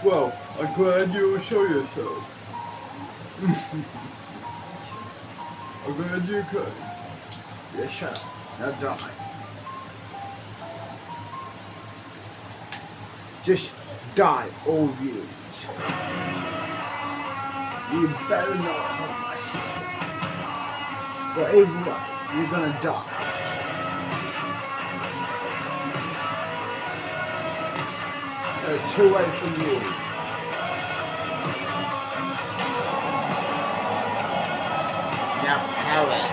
Well, I'm glad you show yourself. I'm glad you could. Yeah, shut up. Now die. Just die, all of you. You better not hurt my sister. Whatever way, you're gonna die. There's 2 ways from you. Now, Paris.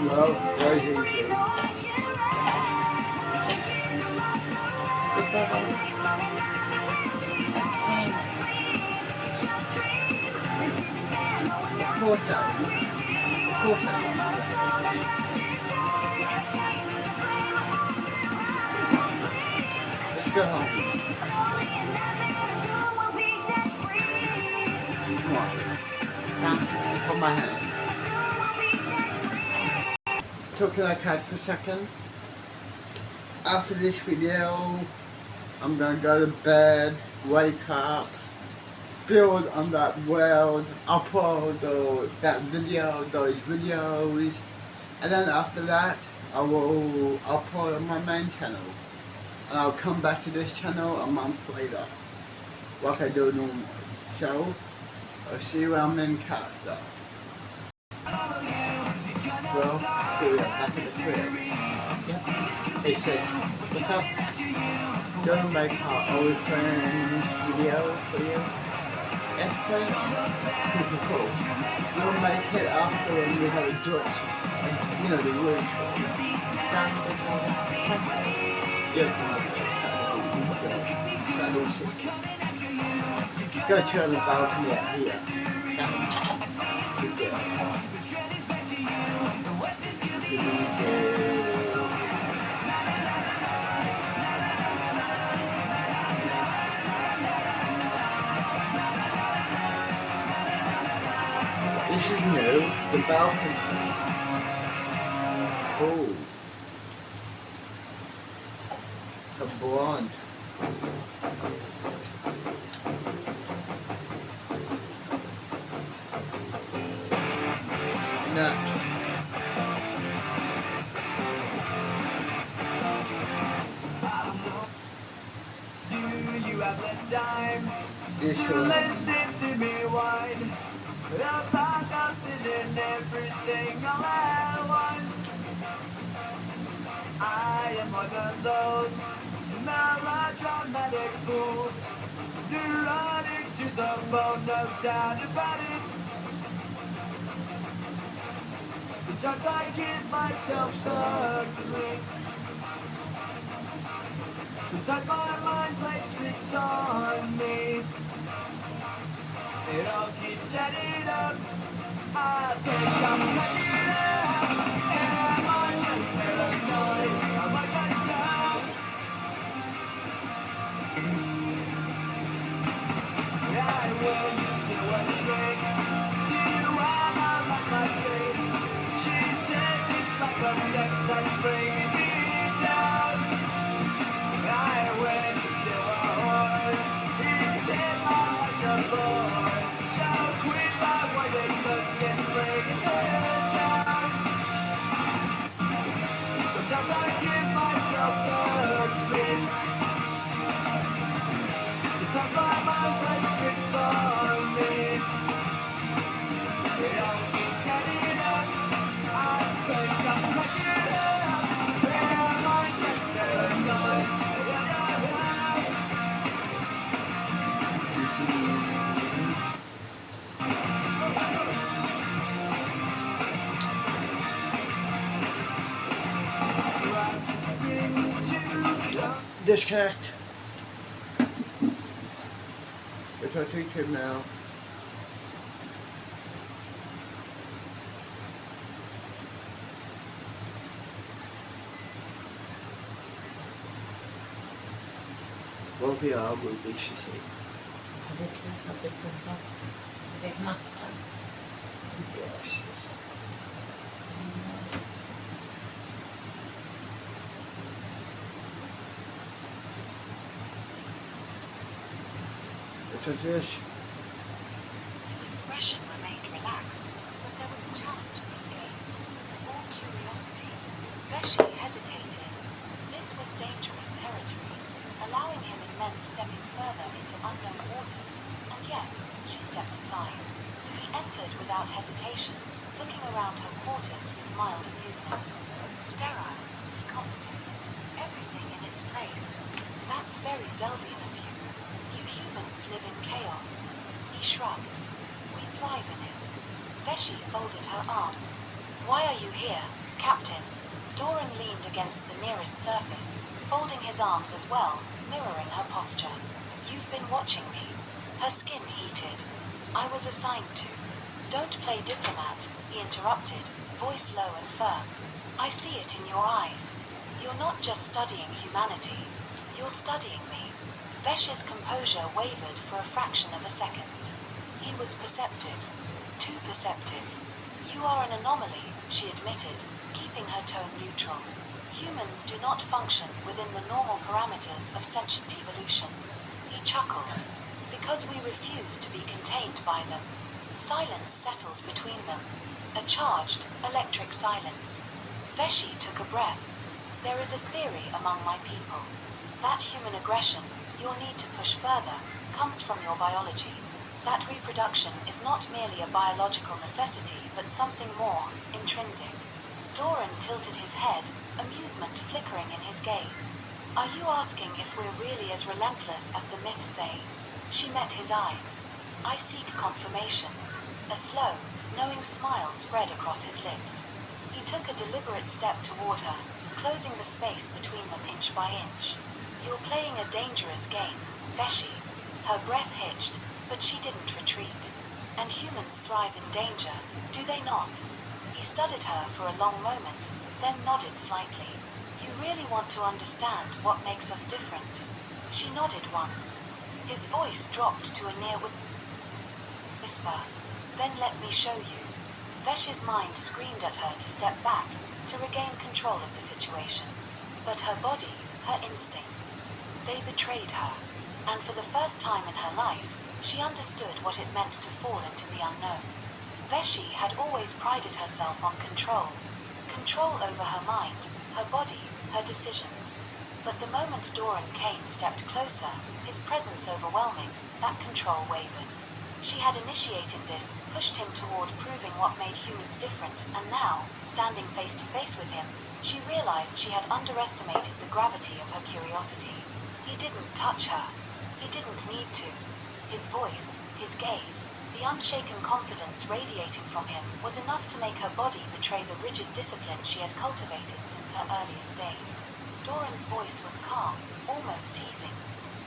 Well, very easy. Four times. course I want to. Let's go home. Come on. Now, hold my hand. So can I catch for a second? After this video, I'm gonna go to bed, wake up, build on that world, upload those videos, and then after that, I will upload on my main channel. And I'll come back to this channel a month later, like I do normally. So, I'll see you when I'm in character. Well, here we are, back at the crib. Yep. Hey sis, what's up? Gonna make our old friends video for you. Yes, please? Super cool. We'll make it after when we have a drink. And, you know, the room. Go chill on the balcony out here. Good girl. This is new, the balcony. Oh. A blonde. No. Do you have the time This to listen to me whine about nothing and everything all at once? I am one of those melodramatic fools, neurotic to the bone, no doubt about it. Sometimes I give myself the creeps. Sometimes my mind plays tricks on me. It all keeps adding up. I think I'm cracking up. Am I just paranoid? Am I just dumb? I will use you a trick to analyze my dreams. She says it's like a sex that's bringing me down. I went to a whore. He said I was a boy. Choke with my wedding looks and bringing her down. Sometimes I give myself the trips. Sometimes my mind plays tricks on me. It all keeps adding up. I think I'm cracking up. Am I just paranoid? Disconnect. It's on YouTube now. Both of y'all will be see. Yes. His expression remained relaxed, but there was a challenge in his gaze. More curiosity. Veshi hesitated. This was dangerous territory, allowing him and meant stepping further into unknown waters, and yet she stepped aside. He entered without hesitation, looking around her quarters with mild amusement. Sterile, he commented. Everything in its place. That's very Zelvian of you. You humans live in chaos. He shrugged. We thrive in it. Veshi folded her arms. Why are you here, Captain? Doran leaned against the nearest surface, folding his arms as well, mirroring her posture. You've been watching me. Her skin heated. I was assigned to. Don't play diplomat, he interrupted, voice low and firm. I see it in your eyes. You're not just studying humanity. You're studying me. Vesh's composure wavered for a fraction of a second. He was perceptive. Too perceptive. You are an anomaly, she admitted, keeping her tone neutral. Humans do not function within the normal parameters of sentient evolution. He chuckled. Because we refuse to be contained by them. Silence settled between them. A charged, electric silence. Veshi took a breath. There is a theory among my people. That human aggression, your need to push further, comes from your biology. That reproduction is not merely a biological necessity but something more, intrinsic. Doran tilted his head, amusement flickering in his gaze. Are you asking if we're really as relentless as the myths say? She met his eyes. I seek confirmation. A slow, knowing smile spread across his lips. He took a deliberate step toward her, closing the space between them inch by inch. You're playing a dangerous game, Veshi. Her breath hitched, but she didn't retreat. And humans thrive in danger, do they not? He studied her for a long moment, then nodded slightly. You really want to understand what makes us different? She nodded once. His voice dropped to a near whisper. Then let me show you. Vesh's mind screamed at her to step back, to regain control of the situation. But her body, her instincts, they betrayed her. And for the first time in her life, she understood what it meant to fall into the unknown. Veshi had always prided herself on control. Control over her mind, her body, her decisions. But the moment Doran Kane stepped closer, his presence overwhelming, that control wavered. She had initiated this, pushed him toward proving what made humans different, and now, standing face to face with him, she realized she had underestimated the gravity of her curiosity. He didn't touch her. He didn't need to. His voice, his gaze, the unshaken confidence radiating from him was enough to make her body betray the rigid discipline she had cultivated since her earliest days. Doran's voice was calm, almost teasing.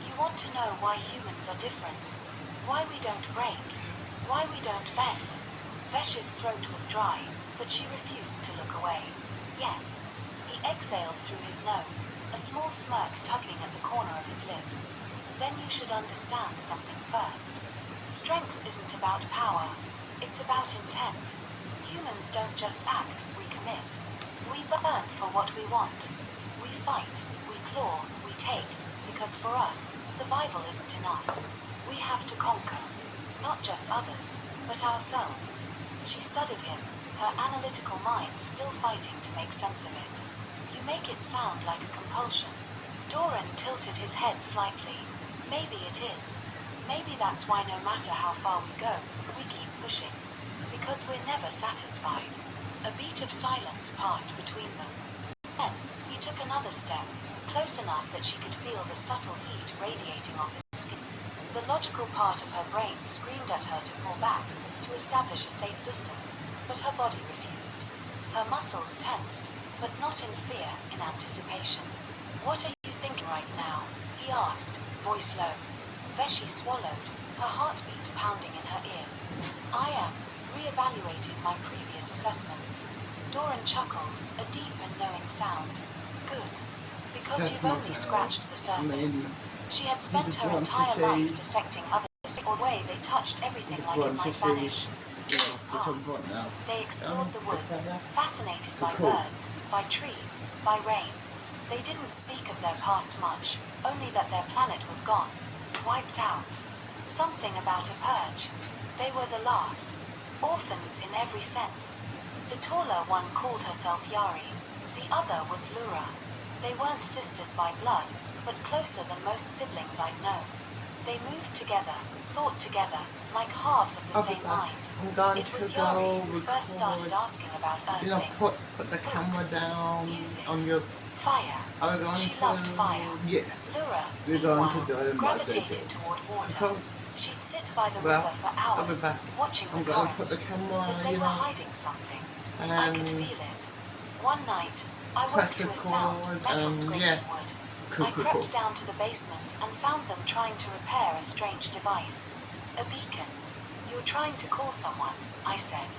You want to know why humans are different? Why we don't break? Why we don't bend? Vesh's throat was dry, but she refused to look away. Yes. He exhaled through his nose, a small smirk tugging at the corner of his lips. Then you should understand something first. Strength isn't about power. It's about intent. Humans don't just act, we commit. We burn for what we want. We fight, we claw, we take, because for us, survival isn't enough. We have to conquer. Not just others, but ourselves. She studied him, her analytical mind still fighting to make sense of it. You make it sound like a compulsion. Doran tilted his head slightly. Maybe it is. Maybe that's why no matter how far we go, we keep pushing. Because we're never satisfied. A beat of silence passed between them. Then, he took another step, close enough that she could feel the subtle heat radiating off his skin. The logical part of her brain screamed at her to pull back, to establish a safe distance, but her body refused. Her muscles tensed, but not in fear, in anticipation. What are you thinking right now? He asked, voice low. Veshi swallowed, her heartbeat pounding in her ears. I am re-evaluating my previous assessments. Doran chuckled, a deep and knowing sound. Good. Because you've only scratched the surface. She had spent her entire life dissecting others, or the way they touched everything like it might vanish. Years passed. They explored the woods, fascinated by birds, by trees, by rain. They didn't speak of their past much, only that their planet was gone. Wiped out. Something about a purge. They were the last. Orphans in every sense. The taller one called herself Yari. The other was Lura. They weren't sisters by blood, but closer than most siblings I'd known. They moved together, thought together, like halves of the same mind. It was Yari who first started asking about Earth things. Put the camera Books, down music, on your... fire. Are we going She to... loved fire. Yeah. Lura, We're going meanwhile, to do it in gravitated toward water. She'd sit by the Well, river for I'll be hours, back. watching I'm the going to current. put the camera, But they you were know, hiding something. I could and feel it. One night, I woke press to a sound, record, metal scraping yeah. wood. Cool, I cool, crept cool. down to the basement and found them trying to repair a strange device. A beacon. You're trying to call someone, I said.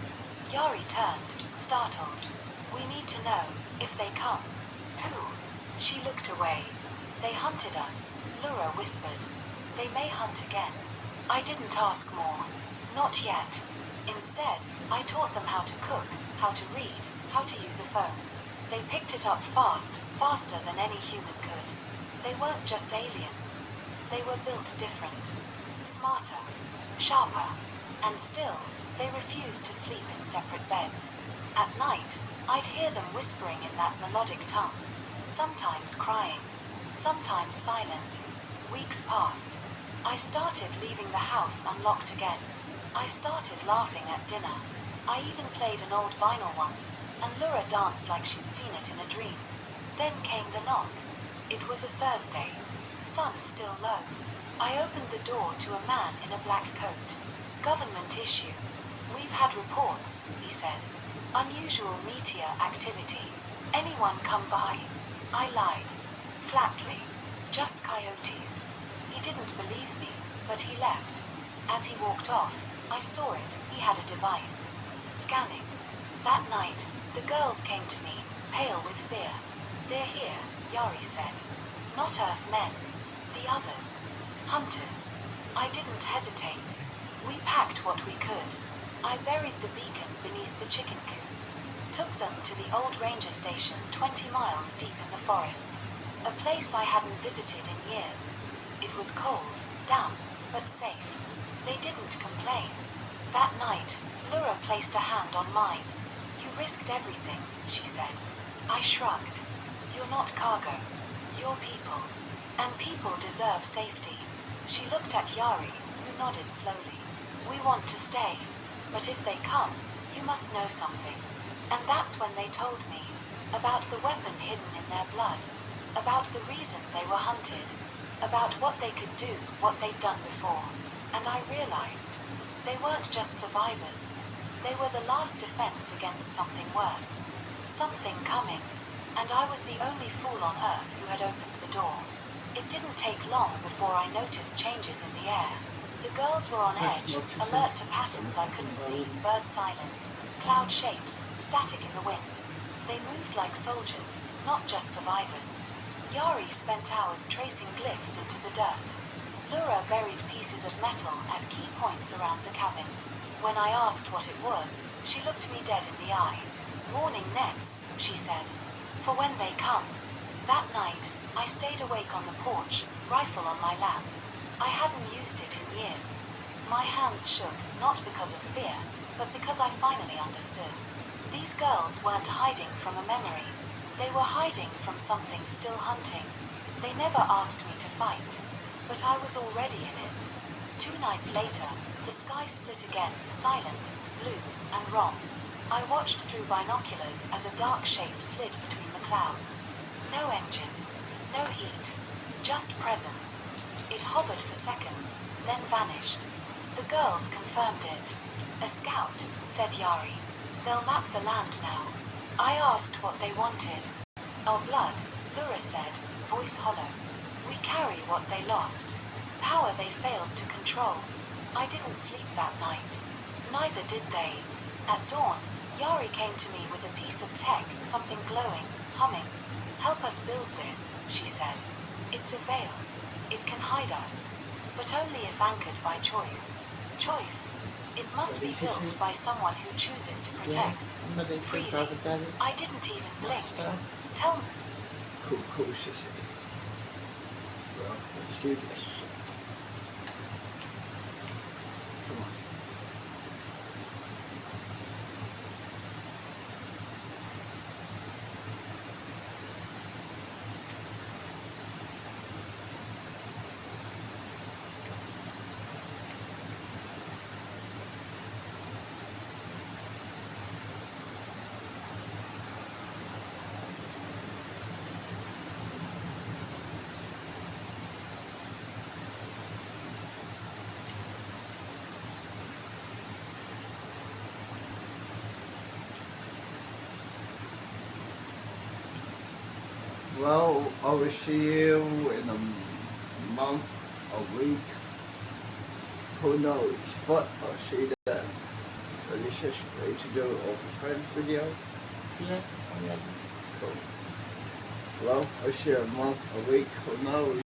Yari turned, startled. We need to know, if they come. Who? She looked away. They hunted us, Lura whispered. They may hunt again. I didn't ask more. Not yet. Instead, I taught them how to cook, how to read, how to use a phone. They picked it up fast, faster than any human could. They weren't just aliens. They were built different. Smarter. Sharper. And still, they refused to sleep in separate beds. At night, I'd hear them whispering in that melodic tongue. Sometimes crying. Sometimes silent. Weeks passed. I started leaving the house unlocked again. I started laughing at dinner. I even played an old vinyl once, and Lura danced like she'd seen it in a dream. Then came the knock. It was a Thursday. Sun still low. I opened the door to a man in a black coat. Government issue. We've had reports, he said. Unusual meteor activity. Anyone come by? I lied. Flatly. Just coyotes. He didn't believe me, but he left. As he walked off, I saw it. He had a device. Scanning. That night, the girls came to me, pale with fear. They're here, Yari said. Not Earthmen. The others. Hunters. I didn't hesitate. We packed what we could. I buried the beacon beneath the chicken coop. Took them to the old ranger station 20 miles deep in the forest. A place I hadn't visited in years. It was cold, damp, but safe. They didn't complain. That night, Lura placed a hand on mine. You risked everything, she said. I shrugged. You're not cargo. You're people. And people deserve safety. She looked at Yari, who nodded slowly. We want to stay. But if they come, you must know something. And that's when they told me. About the weapon hidden in their blood. About the reason they were hunted. About what they could do, what they'd done before. And I realized. They weren't just survivors. They were the last defense against something worse. Something coming. And I was the only fool on Earth who had opened the door. It didn't take long before I noticed changes in the air. The girls were on edge, alert to patterns I couldn't see, bird silence, cloud shapes, static in the wind. They moved like soldiers, not just survivors. Yari spent hours tracing glyphs into the dirt. Lura buried pieces of metal at key points around the cabin. When I asked what it was, she looked me dead in the eye. Warning nets, she said. For when they come. That night, I stayed awake on the porch, rifle on my lap. I hadn't used it in years. My hands shook, not because of fear, but because I finally understood. These girls weren't hiding from a memory. They were hiding from something still hunting. They never asked me to fight. But I was already in it. 2 nights later, the sky split again, silent, blue, and wrong. I watched through binoculars as a dark shape slid between the clouds. No engine. No heat. Just presence. It hovered for seconds, then vanished. The girls confirmed it. A scout, said Yari. They'll map the land now. I asked what they wanted. Our blood, Lura said, voice hollow. We carry what they lost. Power they failed to control. I didn't sleep that night. Neither did they. At dawn, Yari came to me with a piece of tech, something glowing, humming. Help us build this, she said. It's a veil. It can hide us, but only if anchored by choice. Choice. It must be built by someone who chooses to protect. Freely. I didn't even blink. Tell me. Cool, she said. Well, let's do this. Come on. Well, I will see you in a month, a week, who knows, but I'll see you then. Really necessary to do all the friends video? Yeah. Cool. Well, I'll see you a month, a week, or no.